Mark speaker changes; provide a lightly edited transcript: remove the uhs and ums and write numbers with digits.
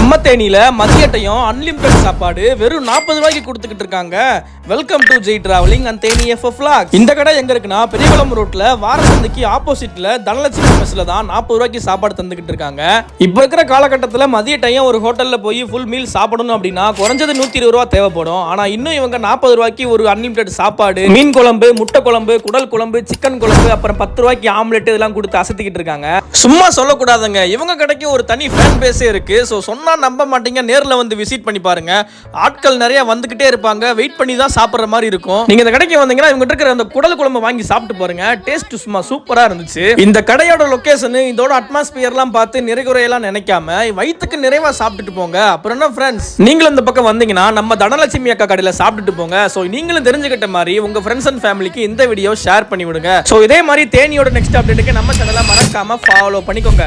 Speaker 1: நம்ம தேனியில மதியட்டையும் அன்லிமிட்டட் சாப்பாடு வெறும் 40 ரூபாய்க்கு கொடுத்துக்கிட்டு இருக்காங்க. Welcome to Jai travelling and Theni FF vlogs. இந்த கடை எங்க இருக்குன்னா பெரியகுளம் ரோட்ல வாரசந்தைக்கு ஆப்போசிட்ல தனலட்சுமி மெஸ்ல தான் 40 ரூபாய்க்கு சாப்பாடு தந்துகிட்டு இருக்காங்க. இப்ப இருக்கிற காலகட்டத்தில் மதியட்டையும் ஒரு ஹோட்டல்ல போய் ஃபுல் மீல் சாப்பிடணும் அப்படின்னா குறைஞ்சது 120 ரூபாய் தேவைப்படும். ஆனா இன்னும் இவங்க 40 ரூபாய்க்கு ஒரு அன்லிமிட்டட் சாப்பாடு, மீன் குழம்பு, முட்டை குழம்பு, குடல் குழம்பு, சிக்கன் குழம்பு, அப்புறம் 10 ரூபாய்க்கு ஆம்லெட் இதெல்லாம் கொடுத்து அசத்திக்கிட்டு இருக்காங்க. சும்மா சொல்லக்கூடாதுங்க, இவங்க கடைக்கு ஒரு தனி ஃபேன் பேஸே இருக்கு. ஸோ சொன்னா நம்ப மாட்டீங்க, நேரில் வந்து விசிட் பண்ணி பாருங்க. ஆட்கள் நிறைய வந்துகிட்டே இருப்பாங்க, வெயிட் பண்ணி தான் சாப்பிட்ற மாதிரி இருக்கும். நீங்க இந்த கடைக்கு வந்தீங்கன்னா இவங்க இருக்கிற அந்த குடல் குழம்பு வாங்கி சாப்பிட்டு பாருங்க, டேஸ்ட் சும்மா சூப்பரா இருந்துச்சு. இந்த கடையோட லொகேஷன், இதோட அட்மாஸ்பியர்லாம் பார்த்து நிறைகுறையெல்லாம் நினைக்காம வயிற்றுக்கு நிறைவா சாப்பிட்டுட்டு போங்க. அப்புறம் என்ன ஃப்ரெண்ட்ஸ், நீங்களும் இந்த பக்கம் வந்தீங்கன்னா நம்ம தனலட்சுமி அக்கா கடையில சாப்பிட்டுட்டு போங்க. ஸோ நீங்களும் தெரிஞ்சுக்கிட்ட மாதிரி உங்க ஃப்ரெண்ட்ஸ் அண்ட் ஃபேமிலிக்கு இந்த வீடியோ ஷேர் பண்ணி விடுங்க. ஸோ இதே மாதிரி தேனியோட நெக்ஸ்ட் அப்டேட்டுக்கு நம்ம சேனலை மறக்காம ஃபாலோ பண்ணிக்கோங்க.